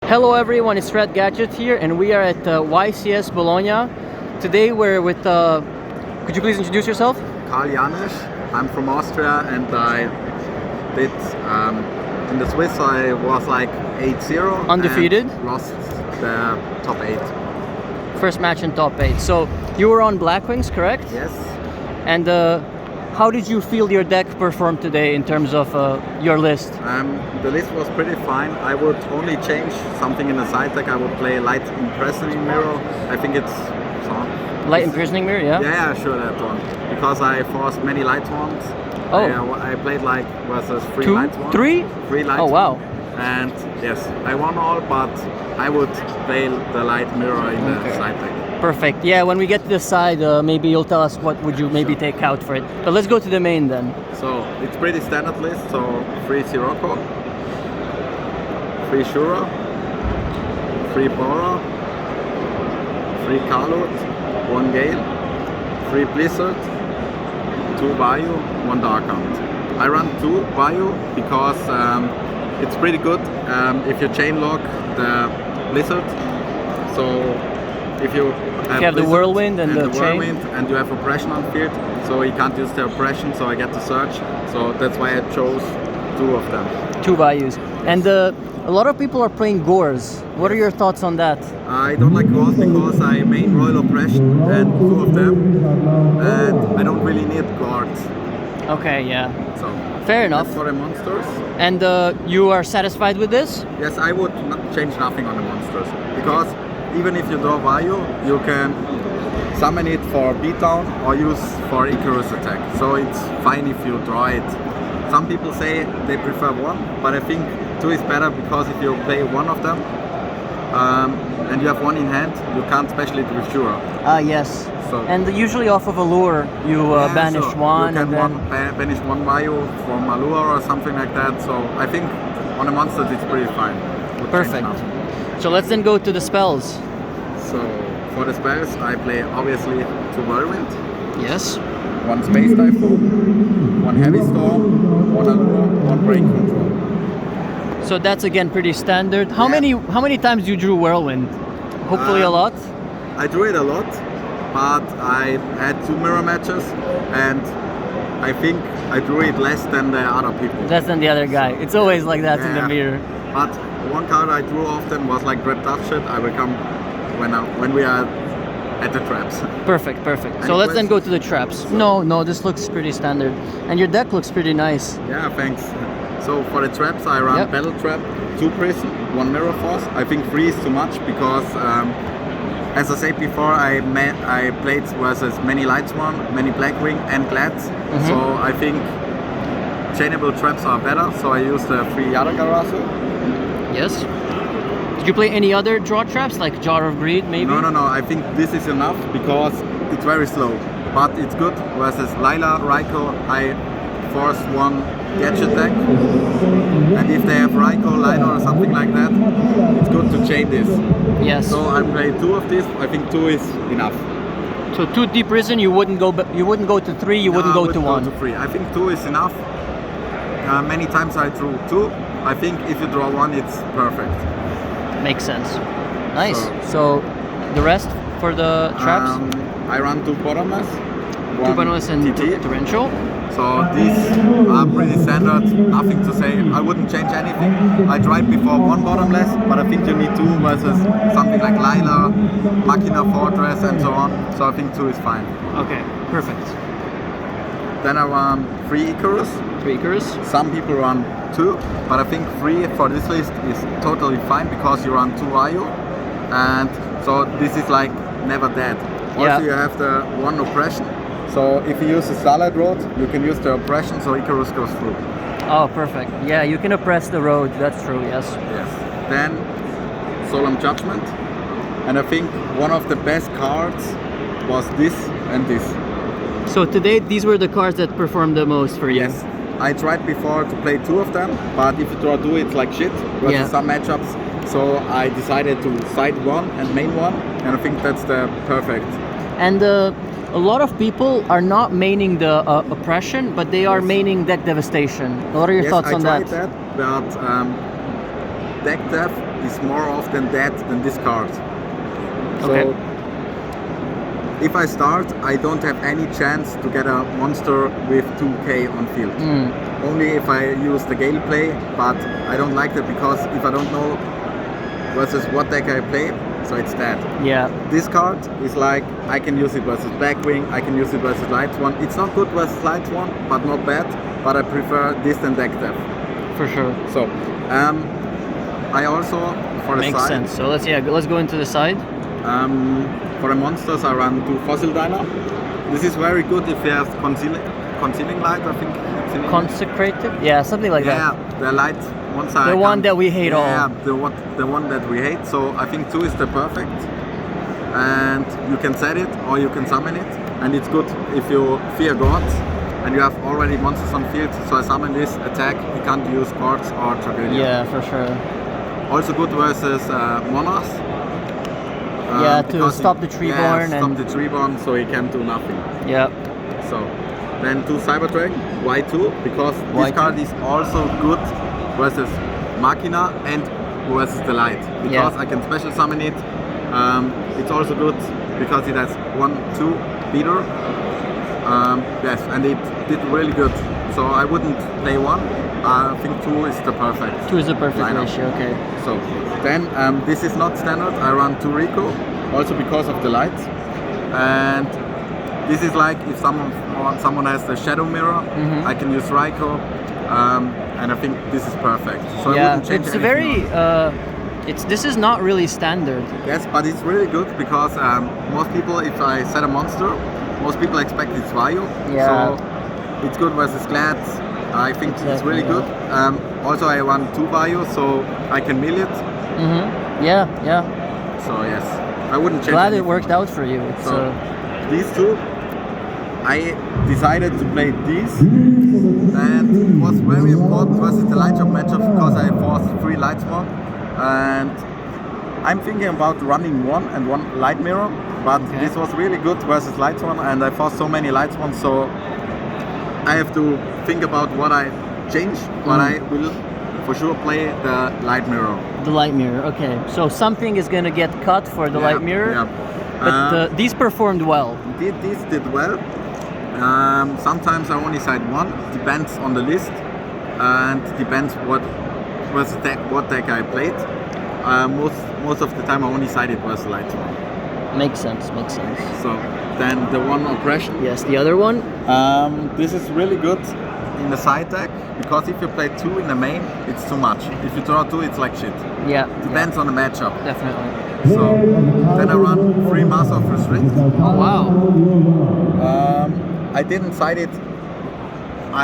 Hello everyone, it's Red Gadget here and we are at YCS Bologna. Today we're with, could you please introduce yourself? Karl Janesch. I'm from Austria and I did, in the Swiss I was like 8-0. Undefeated? And lost the top 8. First match in top 8. So you were on Blackwings, correct? Yes. And how did you feel your deck perform today in terms of your list? The list was pretty fine. I would only change something in the side deck. I would play light imprisoning mirror. I think it's Light imprisoning mirror, yeah? Yeah, sure, that one. Because I forced many light ones. Oh. I played like versus 3 2, light ones. 3? 3 light Oh, wow. ones. And yes, I won all, but I would play the light mirror in the side deck. Perfect. Yeah, when we get to the side, maybe you'll tell us what would you maybe take out for it. But let's go to the main then. So it's pretty standard list. So 3 Sirocco, 3 Shura, 3 Bora, 3 Karl, 1 Gale, 3 Blizzard, 2 Bayou, 1 Dark Hunt. I run 2 Bayou because it's pretty good if you chain lock the Blizzard. So if you have the whirlwind and the chain, whirlwind and you have oppression on field, so you can't use the oppression, so I get the surge. So that's why I chose 2 of them. 2 Bayous. And a lot of people are playing Gores. What are your thoughts on that? I don't like Gores because I main Royal Oppression and 2 of them, and I don't really need guards. Okay, yeah. So fair enough. That's for the monsters. And you are satisfied with this? Yes, I would change nothing on the monsters because even if you draw Bayou, you can summon it for beatdown or use for Icarus attack. So it's fine if you draw it. Some people say they prefer 1, but I think 2 is better because if you play 1 of them and you have 1 in hand, you can't special it with Shura. Yes. So, and usually off of a lure, you banish 1 you can and then... banish 1 Bayou from a lure or something like that. So I think on the monsters it's pretty fine. Perfect. So let's then go to the spells. So for the spells, I play obviously 2 Whirlwind. Yes. 1 Space Typhoon, 1 Heavy Storm, 1 Allure, 1 Brain Control. So that's again pretty standard. How many times you drew Whirlwind? Hopefully a lot. I drew it a lot, but I had 2 mirror matches, and I think I drew it less than the other people. Less than the other guy. It's always like that in the mirror. But 1 card I drew often was like Grab Tough Shit. I will come when we are at the traps. Perfect. So let's then go to the traps. So, no, this looks pretty standard. And your deck looks pretty nice. Yeah, thanks. So for the traps I run Battle Trap, 2 Prison, 1 Mirror Force. I think 3 is too much because as I said before, I played versus many Lightsworn, many Blackwing and Glads. So I think chainable traps are better, so I use the 3 Yadagarasu. Yes. Did you play any other draw traps like Jar of Greed maybe? No, I think this is enough because it's very slow. But it's good versus Lila, Raikou, I force 1 gadget deck. And if they have Raikou, Lila or something like that, it's good to chain this. Yes. So I play 2 of this, I think 2 is enough. So 2 Deep Risen, you wouldn't go to 3, you wouldn't go to 1. Go to 3. I think 2 is enough. Many times I drew 2. I think if you draw 1, it's perfect. Makes sense. Nice. So the rest for the traps? I run 2 Bottomless. 2 Bottomless and TT. Torrential. So these are pretty standard, nothing to say. I wouldn't change anything. I tried before 1 Bottomless, but I think you need 2 versus something like Lila, Machina Fortress and so on. So I think 2 is fine. Okay, perfect. Then I run 3 Icarus. 3 Icarus. Some people run 2, but I think 3 for this list is totally fine because you run 2 Ayu, and so this is like never dead. Also you have the 1 Oppression, so if you use the Starlight Road, you can use the Oppression so Icarus goes through. Oh, perfect. Yeah, you can oppress the road, that's true, yes. Then Solemn Judgment, and I think one of the best cards was this and this. So today these were the cards that performed the most for you? Yes. I tried before to play 2 of them, but if you draw 2 it's like shit versus some matchups. So I decided to side 1 and main 1, and I think that's the perfect. And a lot of people are not maining the oppression, but they are maining deck devastation. What are your thoughts on that? I tried that, but deck dev is more often dead than this card. So Okay. if I start, I don't have any chance to get a monster with 2k on field. Only if I use the Gale play, but I don't like that because if I don't know versus what deck I play, so it's dead. Yeah. This card is like, I can use it versus Blackwing, I can use it versus Light One. It's not good versus Light One, but not bad. But I prefer this than deck depth. For sure. So, I also, for the Makes side, sense. So let's go into the side. for the monsters, I run 2 Fossil Diner. This is very good if you have concealing light, I think. It's in Consecrated? Yeah, something like that. Yeah, the light ones are. The one that we hate all. Yeah, the one that we hate. So I think 2 is the perfect. And you can set it or you can summon it. And it's good if you fear gods and you have already monsters on field. So I summon this attack, you can't use cards or tragedian. Yeah, for sure. Also good versus monarchs. Yeah, to because stop the Treeborn stop and the Treeborn so he can do nothing. yeah. So then 2 Cyber Dragon, Y2, because this Y2. card is also good versus Machina and versus the light. Because I can special summon it. It's also good because it has 1/2 beater. Yes, and it did really good. So I wouldn't play 1. I think 2 is the perfect. 2 is the perfect lineup. ratio. Okay. So then this is not standard. I run 2 Rico, also because of the lights. And this is like if someone has the shadow mirror, I can use Raiko, and I think this is perfect. So I Yeah, wouldn't change it's anything very. else. This is not really standard. Yes, but it's really good because most people, if I set a monster, most people expect it's Vayu. Yeah. So it's good versus Glads. I think it's Exactly, really good. Also, I run 2 Vayu, so I can mill it. Yeah, yeah. So yes, I wouldn't change. Glad it anything. worked out for you. It's, So these 2, I decided to play these, and it was very important versus the light shop matchup because I forced 3 light spawn, and I'm thinking about running 1 and 1 light mirror, but this was really good versus light one, and I forced so many light spawns, so I have to think about what I change, but I will for sure play the light mirror. the light mirror. Okay, so something is gonna get cut for the light mirror. Yeah. But these performed well. These did well. Sometimes I only side 1, depends on the list, and depends what deck I played. Most of the time I only sided versus light one. Makes sense. Makes sense. So then the 1 oppression. Yes, the other one. This is really good in the side deck because if you play 2 in the main, it's too much. If you draw 2, it's like shit. Yeah. Depends on the matchup. Definitely. So then I run 3 Master of Restrict. Oh wow. I didn't side it.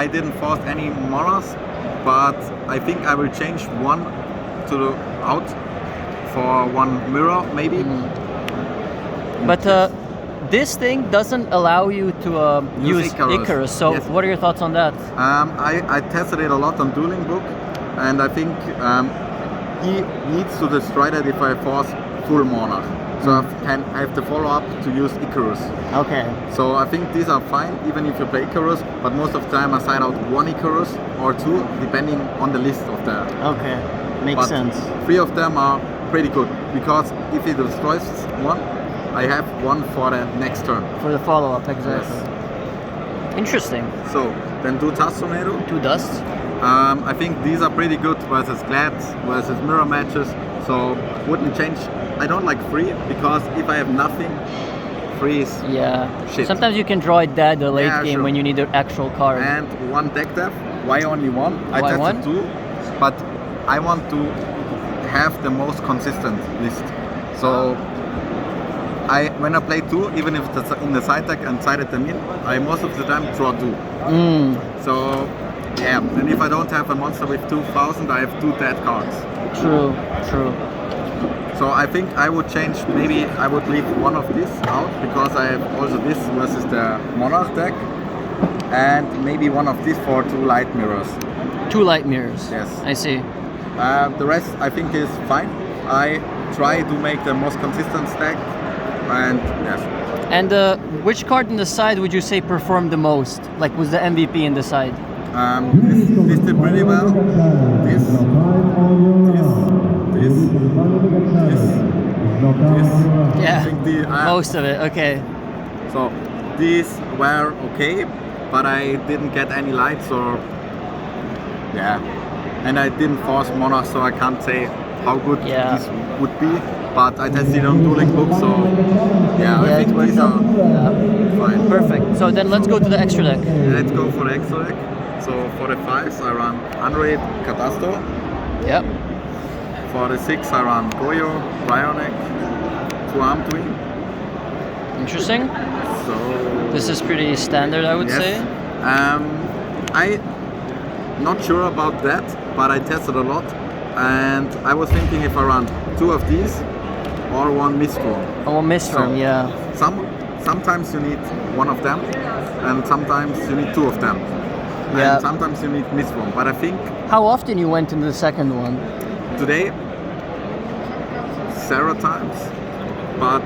I didn't force any monos, but I think I will change 1 to the out for 1 mirror maybe. But this thing doesn't allow you to use Icarus. So Yes. what are your thoughts on that? I tested it a lot on Dueling Book, and I think he needs to destroy that if I force full Monarch. So I have to follow up to use Icarus. Okay. So I think these are fine even if you play Icarus, but most of the time I side out 1 Icarus or 2 depending on the list of the. Okay. Makes But sense. 3 of them are pretty good because if he destroys 1, I have 1 for the next turn. For the follow-up, exactly. Interesting. So then 2 Task Tornado. 2 dusts. I think these are pretty good versus Glads, versus mirror matches. So wouldn't change. I don't like 3 because if I have nothing, 3 is Yeah. shit. Sometimes you can draw it dead the late Yeah, game sure. when you need an actual card. And 1 deck depth. Why only 1? I Why tested 1? 2, but I want to have the most consistent list. So when I play 2, even if it's in the side deck and sided them in, I most of the time draw 2. So yeah, and if I don't have a monster with 2000, I have 2 dead cards. True. True. So I think I would change, maybe I would leave 1 of this out because I have also this versus the Monarch deck, and maybe 1 of this for 2 light mirrors. 2 light mirrors. Yes. I see. The rest I think is fine. I try to make the most consistent stack, and yes. And which card in the side would you say performed the most? Like was the MVP in the side? This did pretty well. This, Yeah, I think most of it. Okay. So these were okay, but I didn't get any lights or and I didn't force mono, so I can't say how good this would be. But I tested on dueling book, so I think these are fine. Perfect. So then let's go to the extra deck. Let's go for the extra deck. So for the 5s I run 100 Catasto. Yep. For the 6 I run Yugioh, Bionic, 2 Arm Twin. Interesting. So this is pretty standard, I would say. I not sure about that, but I tested a lot, and I was thinking if I run 2 of these or 1 Mistral. Oh, Mistral, So, yeah. Sometimes you need 1 of them, and sometimes you need 2 of them. Yeah. And sometimes you need Mistral. But I think How often you went into the second one? today several times, but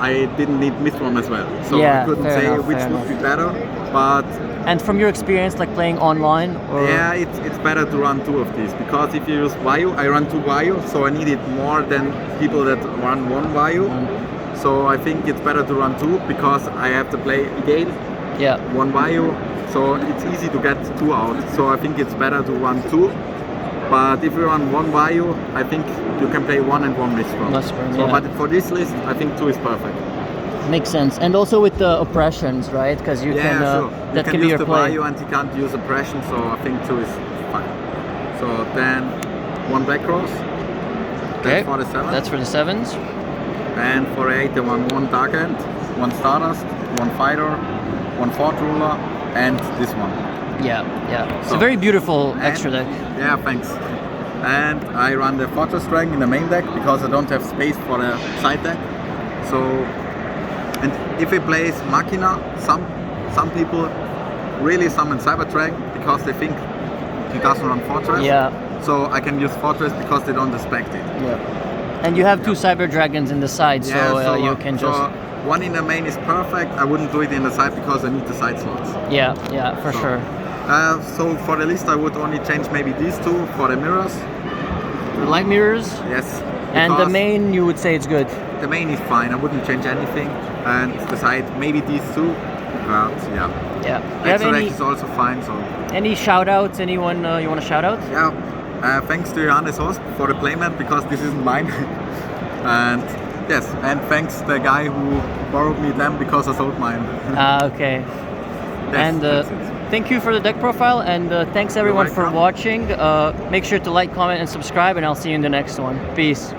I didn't need Mistral as well. So I couldn't say which would be better. But And from your experience, like playing online, or it's better to run 2 of these, because if you use YCS, I run 2 YCS, so I need it more than people that run 1 YCS. So I think it's better to run 2, because I have to play again 1 YCS, so it's easy to get 2 out. So I think it's better to run 2. But if you run 1 YCS, I think you can play 1 and 1 Mistral. So, but for this list, I think 2 is perfect. Makes sense. And also with the oppressions, right? Because you can sure. that you can be use your the play. YCS and you can't use oppression, so I think 2 is fine. So then 1 Black Rose. Okay. That's for the 7. That's for the 7s. And for 8 I want 1 Dark End, 1 Stardust, 1 Fighter, 1 Fort Ruler, and this one. Yeah. It's a very beautiful extra deck. Yeah, thanks. And I run the Fortress Dragon in the main deck because I don't have space for the side deck. So, and if he plays Machina, some people really summon Cyber Dragon because they think he doesn't run Fortress. Yeah. So I can use Fortress because they don't expect it. Yeah. And you have 2 Cyber Dragons in the side, so you can just... So 1 in the main is perfect. I wouldn't do it in the side because I need the side slots. Yeah, for sure. So for the list I would only change maybe these 2 for the mirrors. The light mirrors? Yes. And the main, you would say it's good? The main is fine, I wouldn't change anything. And the side, maybe these 2. But Yeah. Extra deck is also fine. So any shout outs? Anyone you want to shout out? Yeah. Thanks to Janesch for the playmat, because this isn't mine. And yes, and thanks the guy who borrowed me them because I sold mine. Okay. Yes, And thank you for the deck profile, and thanks everyone for watching. Make sure to like, comment, and subscribe, and I'll see you in the next one. Peace.